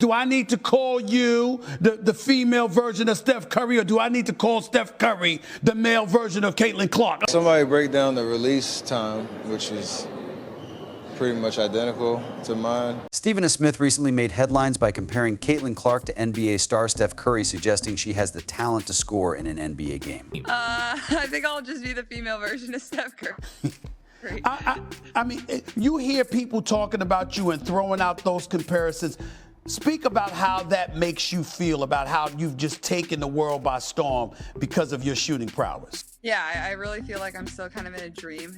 Do I need to call you the female version of Steph Curry, or do I need to call Steph Curry the male version of Caitlin Clark? Somebody break down the release time, which is pretty much identical to mine. Stephen A. Smith recently made headlines by comparing Caitlin Clark to NBA star Steph Curry, suggesting she has the talent to score in an NBA game. I think I'll just be the female version of Steph Curry. I mean, you hear people talking about you and throwing out those comparisons. Speak about how that makes you feel, about how you've just taken the world by storm because of your shooting prowess. Yeah, I really feel like I'm still kind of in a dream,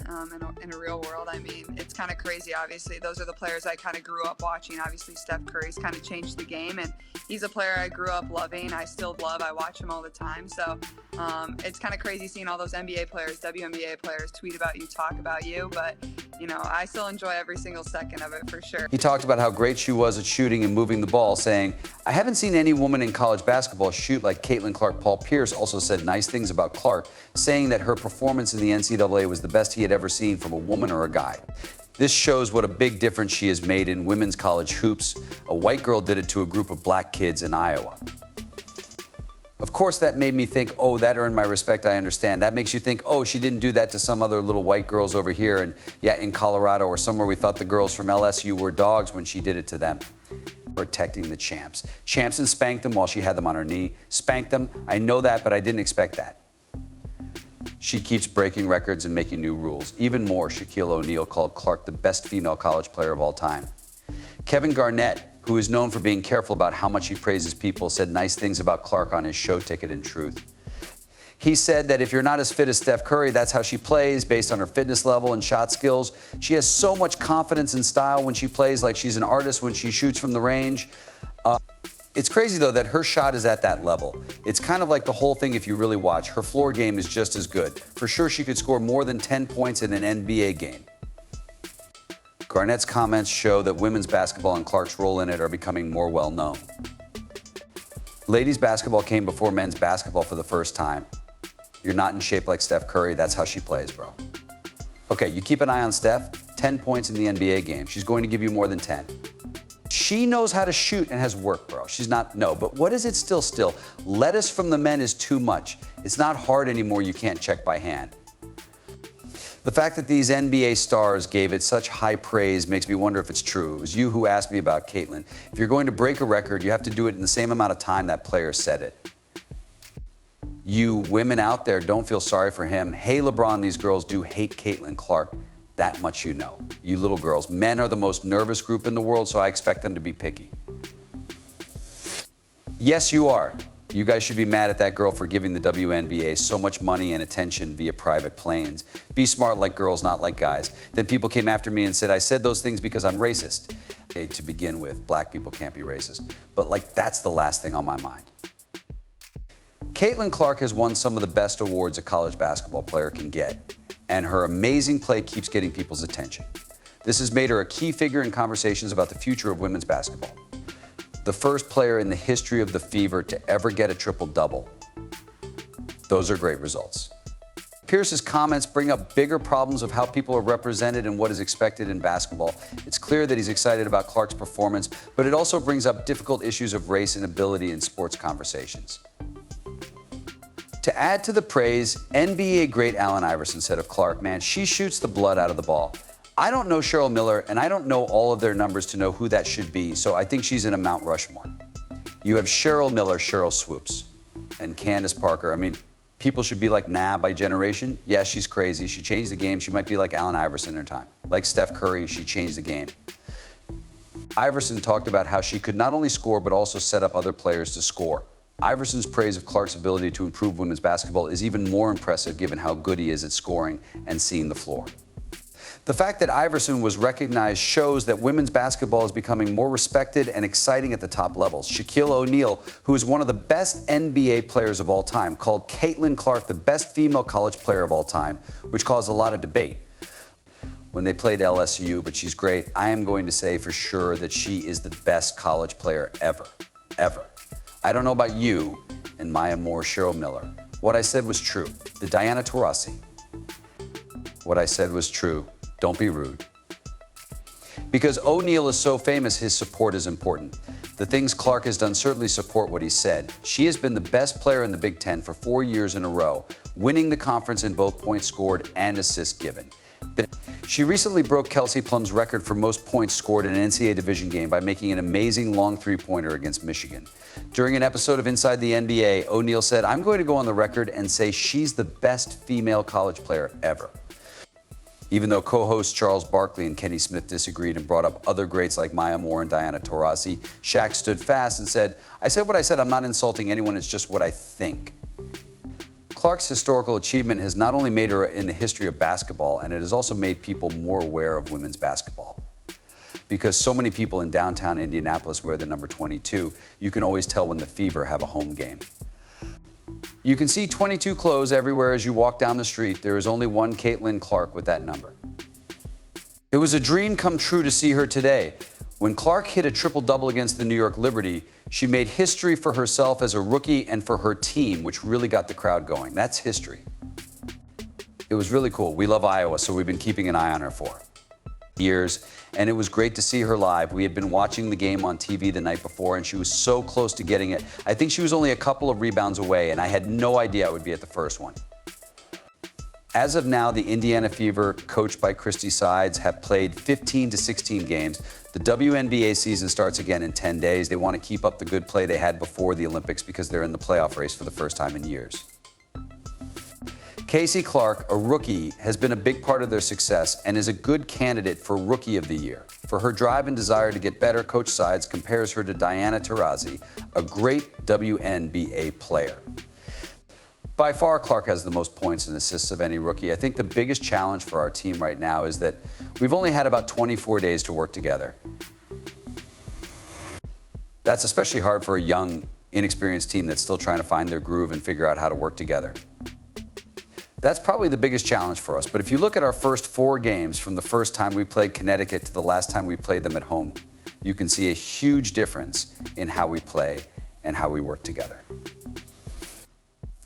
in a real world. I mean, it's kind of crazy, obviously. Those are the players I kind of grew up watching. Obviously, Steph Curry's kind of changed the game, and he's a player I grew up loving. I still love. I watch him all the time. So it's kind of crazy seeing all those NBA players, WNBA players tweet about you, talk about you. But, you know, I still enjoy every single second of it for sure. He talked about how great she was at shooting and moving the ball, saying, "I haven't seen any woman in college basketball shoot like Caitlin Clark." Paul Pierce also said nice things about Clark, saying that her performance in the NCAA was the best he had ever seen from a woman or a guy. This shows what a big difference she has made in women's college hoops. A white girl did it to a group of black kids in Iowa. Of course, that made me think, oh, that earned my respect, I understand. That makes you think, oh, she didn't do that to some other little white girls over here and, yeah, in Colorado or somewhere we thought the girls from LSU were dogs when she did it to them. Protecting the champs. Champson spanked them while she had them on her knee. Spanked them. I know that, but I didn't expect that. She keeps breaking records and making new rules. Even more, Shaquille O'Neal called Clark the best female college player of all time. Kevin Garnett, who is known for being careful about how much he praises people, said nice things about Clark on his show Ticket and Truth. He said that if you're not as fit as Steph Curry, that's how she plays, based on her fitness level and shot skills. She has so much confidence and style when she plays, like she's an artist when she shoots from the range. It's crazy, though, that her shot is at that level. It's kind of like the whole thing if you really watch. Her floor game is just as good. For sure, she could score more than 10 points in an NBA game. Garnett's comments show that women's basketball and Clark's role in it are becoming more well-known. Ladies basketball came before men's basketball for the first time. You're not in shape like Steph Curry. That's how she plays, bro. Okay, you keep an eye on Steph. 10 points in the NBA game. She's going to give you more than 10. She knows how to shoot and has work, bro. She's not, no, but what is it still? Lettuce from the men is too much. It's not hard anymore, you can't check by hand. The fact that these NBA stars gave it such high praise makes me wonder if it's true. It was you who asked me about Caitlin. If you're going to break a record, you have to do it in the same amount of time that player said it. You women out there, don't feel sorry for him. Hey, LeBron, these girls do hate Caitlin Clark. That much you know. You little girls. Men are the most nervous group in the world, so I expect them to be picky. Yes, you are. You guys should be mad at that girl for giving the WNBA so much money and attention via private planes. Be smart like girls, not like guys. Then people came after me and said, I said those things because I'm racist. Okay, to begin with, black people can't be racist. But like, that's the last thing on my mind. Caitlin Clark has won some of the best awards a college basketball player can get, and her amazing play keeps getting people's attention. This has made her a key figure in conversations about the future of women's basketball. The first player in the history of the Fever to ever get a triple-double. Those are great results. Pierce's comments bring up bigger problems of how people are represented and what is expected in basketball. It's clear that he's excited about Clark's performance, but it also brings up difficult issues of race and ability in sports conversations. To add to the praise, NBA great Allen Iverson said of Clark, man, she shoots the blood out of the ball. I don't know Cheryl Miller, and I don't know all of their numbers to know who that should be, so I think she's in a Mount Rushmore. You have Cheryl Miller, Cheryl Swoops, and Candace Parker. I mean, people should be like, nah, by generation. Yeah, she's crazy. She changed the game. She might be like Allen Iverson in her time. Like Steph Curry, she changed the game. Iverson talked about how she could not only score, but also set up other players to score. Iverson's praise of Clark's ability to improve women's basketball is even more impressive given how good he is at scoring and seeing the floor. The fact that Iverson was recognized shows that women's basketball is becoming more respected and exciting at the top levels. Shaquille O'Neal, who is one of the best NBA players of all time, called Caitlin Clark the best female college player of all time, which caused a lot of debate when they played LSU, but she's great. I am going to say for sure that she is the best college player ever. I don't know about you and my amour Cheryl Miller. What I said was true. The Diana Taurasi. What I said was true. Don't be rude. Because O'Neal is so famous, his support is important. The things Clark has done certainly support what he said. She has been the best player in the Big Ten for 4 years in a row, winning the conference in both points scored and assists given. She recently broke Kelsey Plum's record for most points scored in an NCAA division game by making an amazing long three-pointer against Michigan. During an episode of Inside the NBA, O'Neal said, "I'm going to go on the record and say she's the best female college player ever." Even though co-hosts Charles Barkley and Kenny Smith disagreed and brought up other greats like Maya Moore and Diana Taurasi, Shaq stood fast and said, "I said what I said. I'm not insulting anyone. It's just what I think." Clark's historical achievement has not only made her in the history of basketball, and it has also made people more aware of women's basketball. Because so many people in downtown Indianapolis wear the number 22, you can always tell when the Fever have a home game. You can see 22 clothes everywhere as you walk down the street. There is only one Caitlin Clark with that number. It was a dream come true to see her today. When Clark hit a triple-double against the New York Liberty, she made history for herself as a rookie and for her team, which really got the crowd going. That's history. It was really cool. We love Iowa, so we've been keeping an eye on her for years, and it was great to see her live. We had been watching the game on TV the night before, and she was so close to getting it. I think she was only a couple of rebounds away, and I had no idea I would be at the first one. As of now, the Indiana Fever, coached by Christie Sides, have played 15 to 16 games. The WNBA season starts again in 10 days. They want to keep up the good play they had before the Olympics because they're in the playoff race for the first time in years. Casey Clark, a rookie, has been a big part of their success and is a good candidate for Rookie of the Year. For her drive and desire to get better, Coach Sides compares her to Diana Taurasi, a great WNBA player. By far, Clark has the most points and assists of any rookie. I think the biggest challenge for our team right now is that we've only had about 24 days to work together. That's especially hard for a young, inexperienced team that's still trying to find their groove and figure out how to work together. That's probably the biggest challenge for us. But if you look at our first 4 games from the first time we played Connecticut to the last time we played them at home, you can see a huge difference in how we play and how we work together.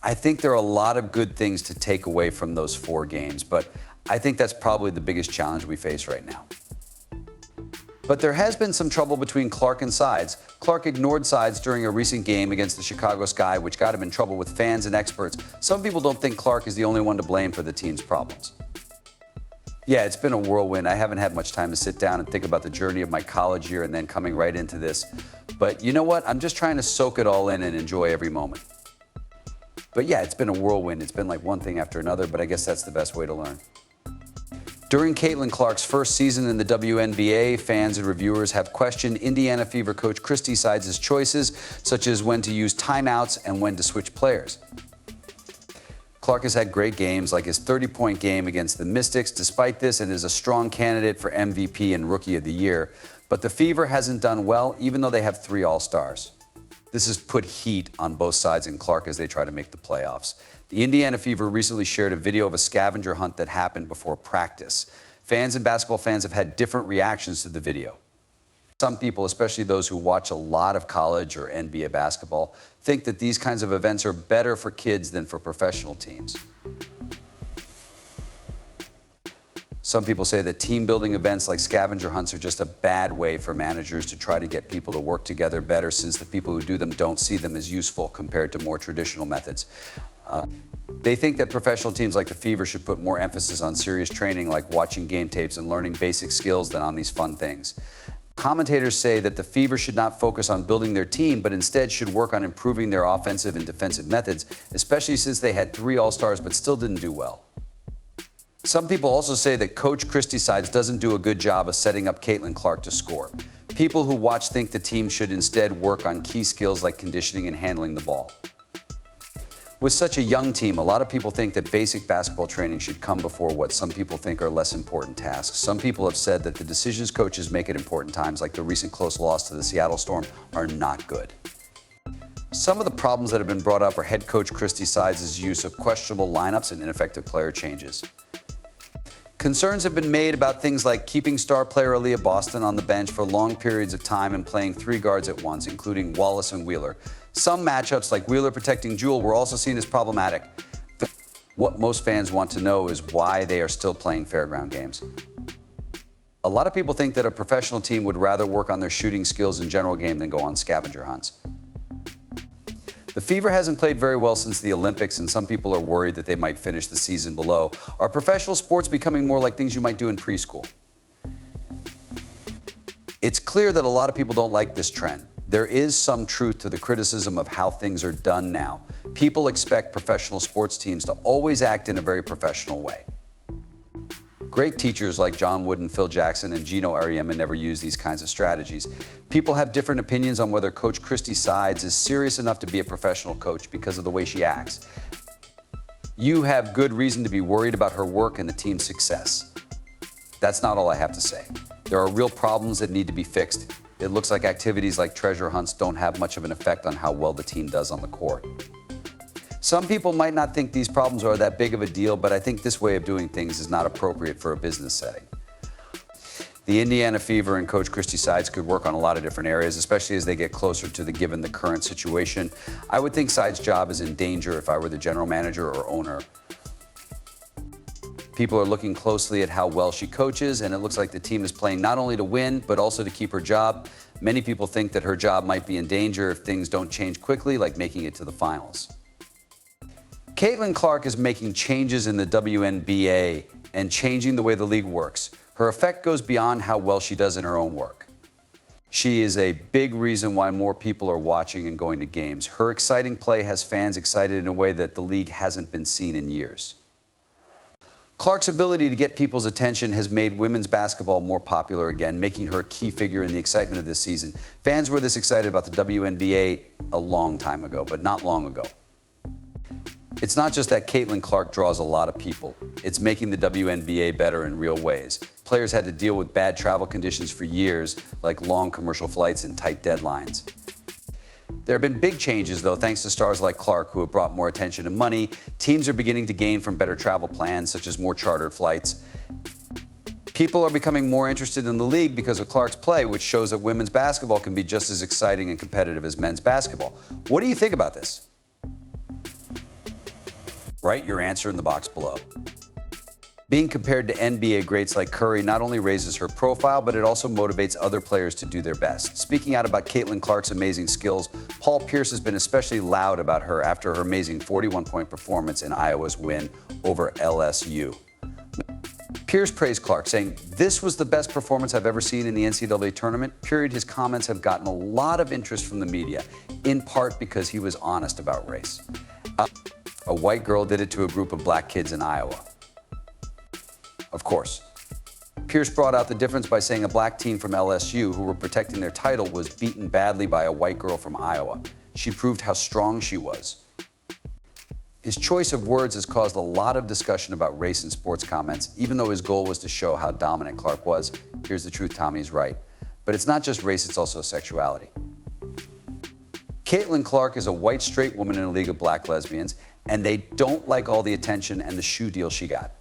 I think there are a lot of good things to take away from those 4 games, but I think that's probably the biggest challenge we face right now. But there has been some trouble between Clark and Sides. Clark ignored Sides during a recent game against the Chicago Sky, which got him in trouble with fans and experts. Some people don't think Clark is the only one to blame for the team's problems. Yeah, it's been a whirlwind. I haven't had much time to sit down and think about the journey of my college year and then coming right into this. But you know what? I'm just trying to soak it all in and enjoy every moment. But yeah, it's been a whirlwind. It's been like one thing after another, but I guess that's the best way to learn. During Caitlin Clark's first season in the WNBA, fans and reviewers have questioned Indiana Fever coach Christie Sides' choices, such as when to use timeouts and when to switch players. Clark has had great games, like his 30-point game against the Mystics. Despite this, and is a strong candidate for MVP and Rookie of the Year. But the Fever hasn't done well, even though they have 3 All-Stars. This has put heat on both Sides and Clark as they try to make the playoffs. The Indiana Fever recently shared a video of a scavenger hunt that happened before practice. Fans and basketball fans have had different reactions to the video. Some people, especially those who watch a lot of college or NBA basketball, think that these kinds of events are better for kids than for professional teams. Some people say that team-building events like scavenger hunts are just a bad way for managers to try to get people to work together better, since the people who do them don't see them as useful compared to more traditional methods. They think that professional teams like the Fever should put more emphasis on serious training, like watching game tapes and learning basic skills, than on these fun things. Commentators say that the Fever should not focus on building their team, but instead should work on improving their offensive and defensive methods, especially since they had 3 All-Stars but still didn't do well. Some people also say that Coach Christie Sides doesn't do a good job of setting up Caitlin Clark to score. People who watch think the team should instead work on key skills like conditioning and handling the ball. With such a young team, a lot of people think that basic basketball training should come before what some people think are less important tasks. Some people have said that the decisions coaches make at important times, like the recent close loss to the Seattle Storm, are not good. Some of the problems that have been brought up are head coach Christie Sides' use of questionable lineups and ineffective player changes. Concerns have been made about things like keeping star player Aaliyah Boston on the bench for long periods of time and playing 3 guards at once, including Wallace and Wheeler. Some matchups, like Wheeler protecting Jewell, were also seen as problematic. What most fans want to know is why they are still playing fairground games. A lot of people think that a professional team would rather work on their shooting skills in general game than go on scavenger hunts. The Fever hasn't played very well since the Olympics, and some people are worried that they might finish the season below. Are professional sports becoming more like things you might do in preschool? It's clear that a lot of people don't like this trend. There is some truth to the criticism of how things are done now. People expect professional sports teams to always act in a very professional way. Great teachers like John Wooden, Phil Jackson, and Gino Auriemma never use these kinds of strategies. People have different opinions on whether Coach Christie Sides is serious enough to be a professional coach because of the way she acts. You have good reason to be worried about her work and the team's success. That's not all I have to say. There are real problems that need to be fixed. It looks like activities like treasure hunts don't have much of an effect on how well the team does on the court. Some people might not think these problems are that big of a deal, but I think this way of doing things is not appropriate for a business setting. The Indiana Fever and Coach Christie Sides could work on a lot of different areas, especially as they get closer to given the current situation. I would think Sides' job is in danger if I were the general manager or owner. People are looking closely at how well she coaches, and it looks like the team is playing not only to win, but also to keep her job. Many people think that her job might be in danger if things don't change quickly, like making it to the finals. Caitlin Clark is making changes in the WNBA and changing the way the league works. Her effect goes beyond how well she does in her own work. She is a big reason why more people are watching and going to games. Her exciting play has fans excited in a way that the league hasn't been seen in years. Clark's ability to get people's attention has made women's basketball more popular again, making her a key figure in the excitement of this season. Fans were this excited about the WNBA a long time ago, but not long ago. It's not just that Caitlin Clark draws a lot of people. It's making the WNBA better in real ways. Players had to deal with bad travel conditions for years, like long commercial flights and tight deadlines. There have been big changes, though, thanks to stars like Clark, who have brought more attention and money. Teams are beginning to gain from better travel plans, such as more chartered flights. People are becoming more interested in the league because of Clark's play, which shows that women's basketball can be just as exciting and competitive as men's basketball. What do you think about this? Write your answer in the box below. Being compared to NBA greats like Curry not only raises her profile, but it also motivates other players to do their best. Speaking out about Caitlin Clark's amazing skills, Paul Pierce has been especially loud about her after her amazing 41-point performance in Iowa's win over LSU. Pierce praised Clark, saying, "This was the best performance I've ever seen in the NCAA tournament." Period. His comments have gotten a lot of interest from the media, in part because he was honest about race. A white girl did it to a group of black kids in Iowa. Of course. Pierce brought out the difference by saying a black team from LSU who were protecting their title was beaten badly by a white girl from Iowa. She proved how strong she was. His choice of words has caused a lot of discussion about race in sports comments, even though his goal was to show how dominant Clark was. Here's the truth, Tommy's right. But it's not just race, it's also sexuality. Caitlin Clark is a white straight woman in a league of black lesbians, and they don't like all the attention and the shoe deal she got.